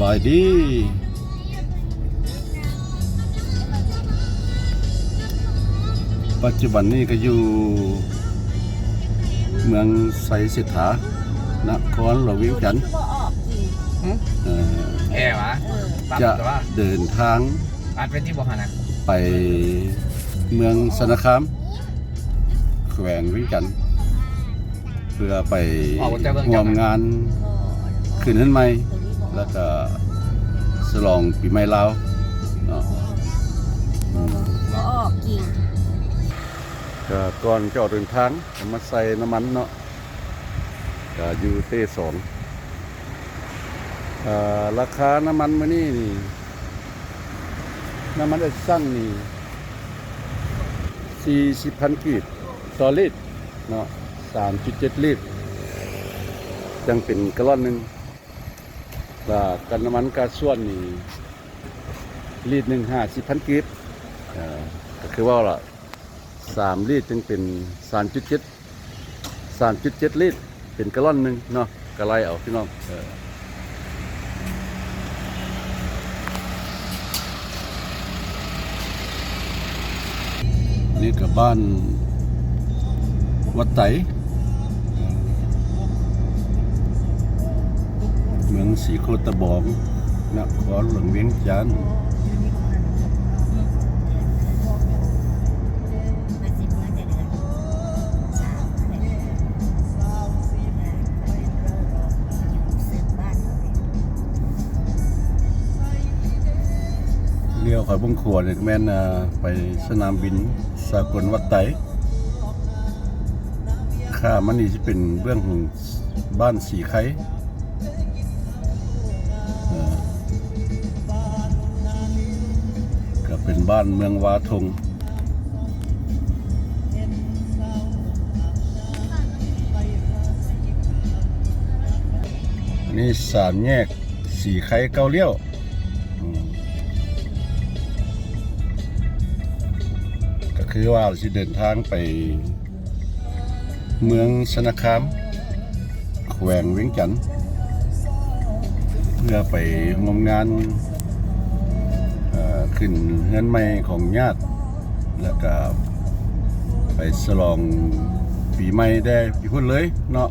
บายดีปัจจุบันนี้ก็อยู่เมืองไสเสถานครหลวงวิจันทร์แอวะจะเดินทางอัดเป็นที่บอกนะไปเมืองสนคามแขวงวิจันทร์เพื่อไปร่วมงานคืนนั้นใหม่แล้วก็ฉลองปีใหม่ลาวเนาะก็ก่อนจะออกเดินทางมาใส่น้ำมันเนาะก็อยู่เต้สองราคาน้ำมันมื้อนี้นี่น้ำมันไอ้สั่งนี่40,000 กีบต่อลิตรเนาะ3.7 ลิตรจังเป็นกะลอนหนึ่งแล้วกันน้ำมันกาส่วนนี่ลิตรหนึ่ง50,000 กีบก็คือว่าละ3 ลิตรจึงเป็น3.7 ลิตรเป็นกะลอนหนึ่งเนาะกะไรเอาพี่น้องนี่กับบ้านวัดไตเมืองศรีโคตะบองนครหลวงเวียงจันทร์เลี้ยวขอยบงขวดแม่นไปสนามบินสากลวัดไตข้ามันนี่จะเป็นเบื้องของบ้านสีไข่ก็เป็นบ้านเมืองวาทงอันนี้สามแยกสีไข่เกาเลี้ยวก็คือว่าเราจะเดินทางไปเมืองสนคามแขวงเวียงจันทร์เพื่อไปร่วมงานขึ้นเฮือนใหม่ของญาติแล้วก็ไปฉลองปีใหม่ได้ปีพุ่นเลยเนาะ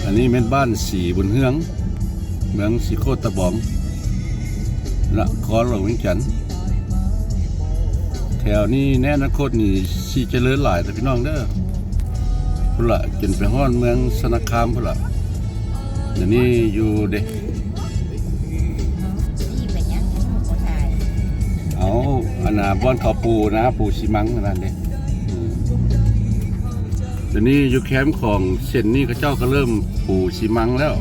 อันนี้เป็นบ้านสีบุญเฮืองเมืองศรีโคตะบองนครหลวงเวียงจันทร์แถวนี้แน่นครนี่สีเจริญหลายแต่พี่น้องเด้อพุ่นละจนไปฮอดเมืองสนคามพุ่นละเดี๋ยวนี้อยู่เด้เอาอันน่ะบ้านเขาปูนะปูชิมังนั่นเด้เดี๋ยวนี้อยู่แคมป์ของเส้นนี้เขาเจ้าก็เริ่มปูชิมังแล้ว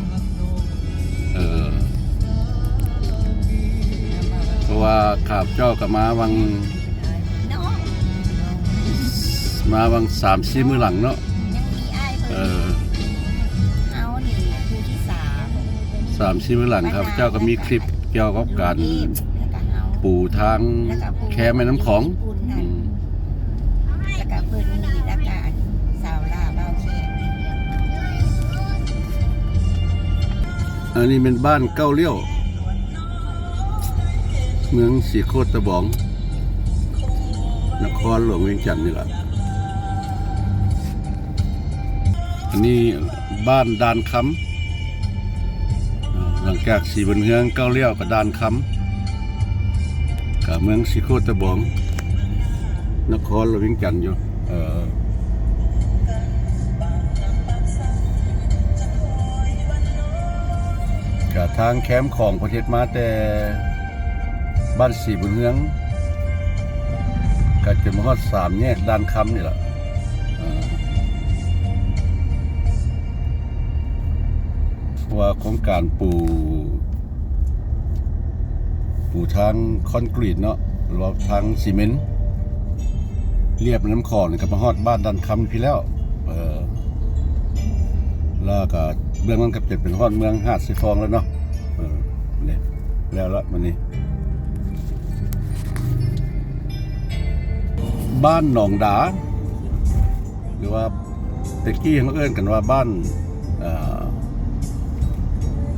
เพราะว่าข้าพเจ้าก็มาวัง3-4 มื้อหลังเนาะ3-4 มื้อหลังครับเจ้าก็มีคลิปเกี่ยวกับการปูทางแคมแม่น้ำของอันนี้เป็นบ้านเก้าเลี้ยวเมืองศรีโคตะบองนครหลวงเวียงจันทร์นี่แหละอันนี้บ้านดานคำหลังจากสีบนเฮืองเก้าเลี้ยวกับดานคำกับเมืองศรีโคตะบองนครหลวงเวียงจันทร์อยู่กับทางแคมป์ของประเทศมาแต่บ้านสีบุญเฮืองก็จะมาฮอด3 แยกด้านคำนี่แหละว่าของการปูทางคอนกรีตเนาะหรือว่าทางซีเมนต์เรียบน้ำคลองนี่ก็มาฮอดบ้านด้านคำพี่แล้วแล้วก็เบื้องนั้นก็เป็นฮอดเมืองหาดสีฟองแล้วเนาะเนี่ยแล้วละมันนี่ บ้านหนองดาหรือว่าตะกี้เขาเอิ้นกันว่าบ้าน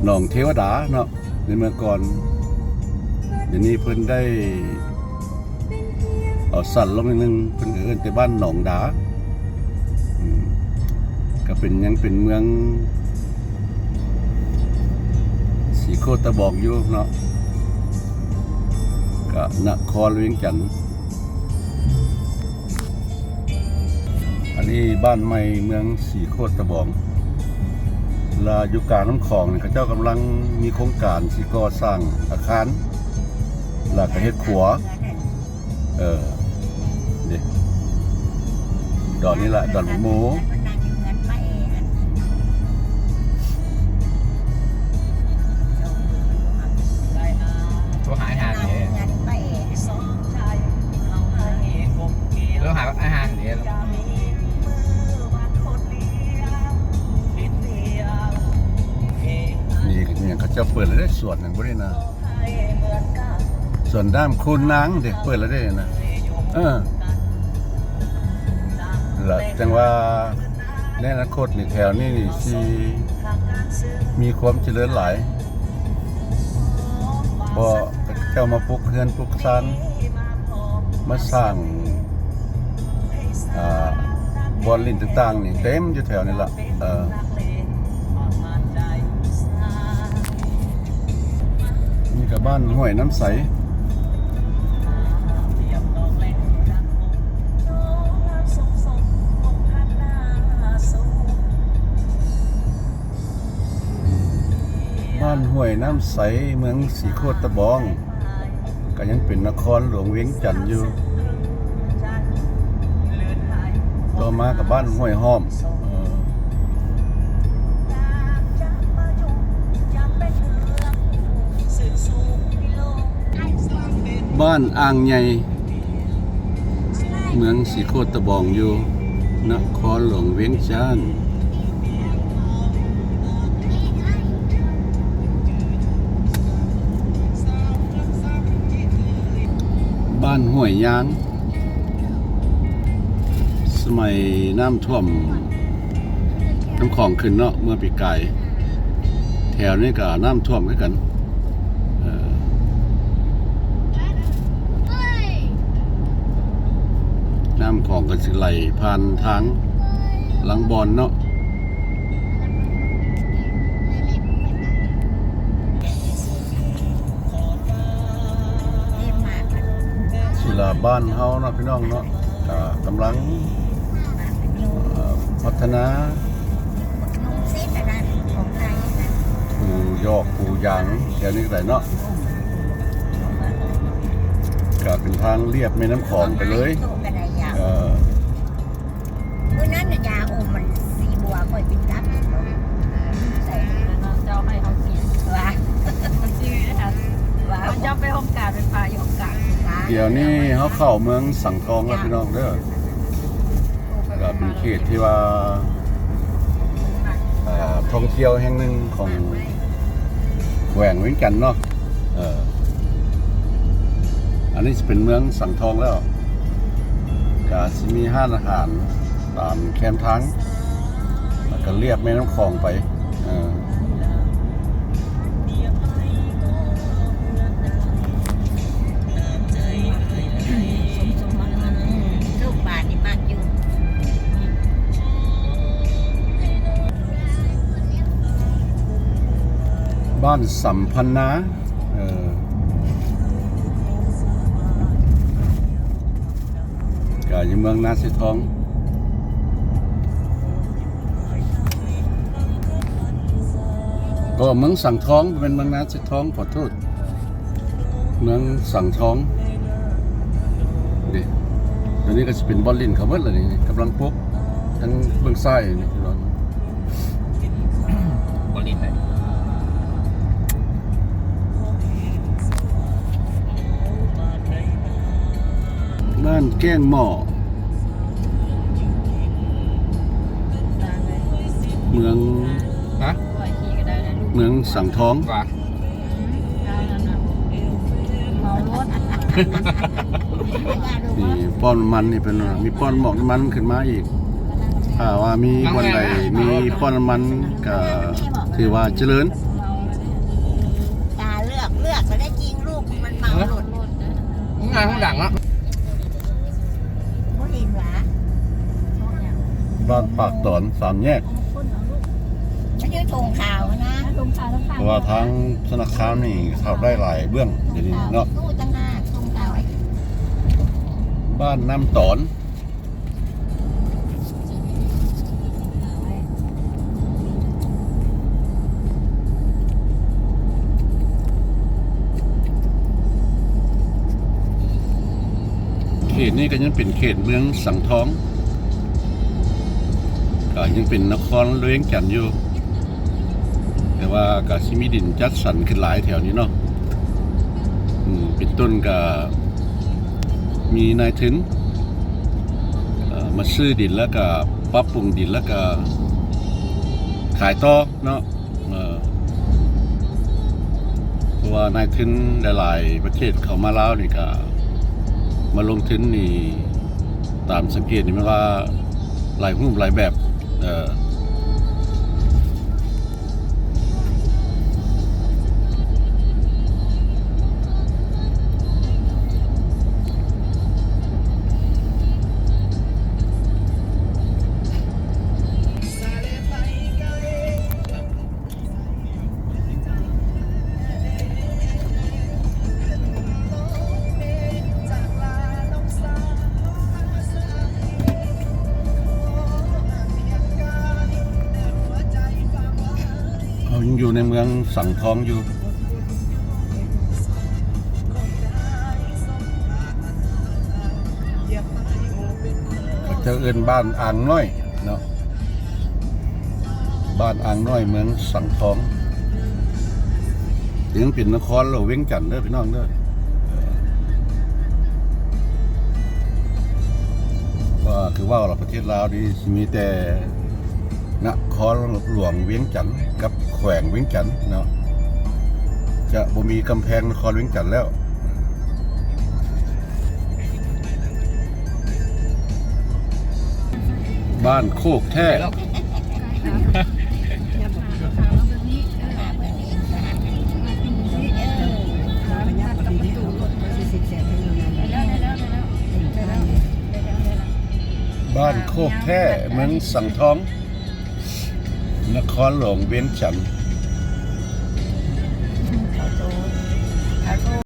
หนองเทวดาเนาะในเมื่อก่อนเดี๋ยวนี้เพิ่นได้เอาสั่นลงนิดนึงเพิ่นเอิ้นแต่บ้านหนองดาก็เป็นยังเป็นเมืองสีโคตะบอกอยู่เนาะก็นครเวียงจันทน์อันนี้บ้านใหม่เมืองสีโคตะบองลาอยู่กลางน้ำคลองเนี่ยเขาเจ้ากำลังมีโครงการสิก่อสร้างอาคารหลักเฮ็ดขัวเด็กดอนนี้แหละดอนหมูตัวหาอาหารเนี่ยแล้วหาอาหารเนี่ยนี่เนี่ยเขาจะเปิดแล้วได้ส่วนหนึ่งบ่ได้นะส่วนด้ามคุณนางเด็กเปิดแล้วได้นะแล้วจังว่าในอนาคตนี่แถวนี้นี่สิมีความเจริญหลายพอเจ้ามาปลูกเรือนปลูกซานมาสร้างบอลลินต่างๆนี่เต็มอยู่แถวนี้ละนี่กับบ้านห้วยน้ำใสบ้านห้วยน้ำใสเมืองสีโคตะบองก็ยังเป็นนครหลวงเวียงจันทน์อยู่ต่อมากับบ้านห้วยห้อมบ้านอ่างใหญ่เมืองสีโคตะบองอยู่นครหลวงเวียงจันทน์บ้านห้วยยางสมัยน้ำท่วมน้ำคลองขึ้นเนาะเมื่อปีกายแถวนี้ก็น้ำท่วมเหมือนกันน้ำคลองก็สิไหลผ่านทางหลังบอนเนาะบ้านเฮาเนาะพี่น้องเนาะกำลังพัฒนาปูยอกปูยางแถวนี้ก็ได้เนาะก็เป็นทางเรียบแม่น้ำคลองไปเลยมื้อนั้นน่ะยาอมมันสีบัวค่อยเป็นกับใส่เจ้าให้เขากินว่าชื่อนะคะว่าเจ้าไปห้องการเป็นพาอยู่ห้องการเดี๋ยวนี้เขาเข้าเมืองสังทองแล้วพี่น้องเด้อก็เป็นเขตที่ว่าท่องเที่ยวแห่งหนึ่งของแหว่งเวียงจันทน์เนาะอันนี้จะเป็นเมืองสังทองแล้วก็จะมีห้านอาหารตามแคมทางแล้วก็เรียบแม่น้ำคลองไปบ้านสัมพันนาก็อยู่เมืองนาสีทองก็เมืองสังทองเป็นเมืองนาสีทองขอโทษเมืองสังทองดิเดี๋ยวนี้ก็จะเป็นบอลลินเขาเบิดเลยนี่กำลังปุ๊บทั้งเบื้องซ้ายนี่พี่น้องบอลลินเลยบ้านแก้งหม้อเมืองสังทอง นี่ป้อนมันนี่เป็นว่ามีป้อนหมอกน้ำมันขึ้นมาอีกถ้าว่ามีวันใดมีป้อนน้ำมันก็ถือว่าเจริญ ตาเลือกก็ได้จริงลูกมันเมาหลุด งานข้างหลังอ่ะ ผู้อินหวะ บ้านปากตอนสามแยก ไม่ใช่ทงขาวนะทงขาว เพราะว่าทางธนาคารนี่เขาได้หลายเบื้องเดี๋ยวนี้เนาะ ตู้ตั้งหน้าทงขาวไอ้ บ้านน้ำตอนเขตนี้ก็ยังเป็นเขตเมืองสังทองก็ยังเป็นนครเวียงจันทน์อยู่แต่ว่าก็สิมีดินจัดสรรขึ้นหลายแถวนี้เนาะเป็นต้นก็มีนายทุนมาซื้อดินแล้วก็ปรับปรุงดินแล้วก็ขายต่อเนาะเพราะว่านายทุนหลายๆประเทศเขามาลาวนี่ก็มาลงทุนนี่ตามสังเกตนี่มันว่าหลายรูปหลายแบบเรายังอยู่ในเมืองสังทองอยู่ก็จะเอิ้นบ้านอ่างน้อยเนาะบ้านอ่างน้อยเมืองสังทองถึงเป็นนครเราเวียงจันทน์เด้อพี่น้องเด้อว่าคือว่าเราประเทศลาวนี่มีแต่นครหลวงเวียงจันทน์กับแขวงเวียงจันทน์เนาะจะบ่มีกำแพงนครเวียงจันทน์แล้วบ้านโคกแท้บ้านโคกแท้เมืองสังทองนครหลวงเวียงจันทน์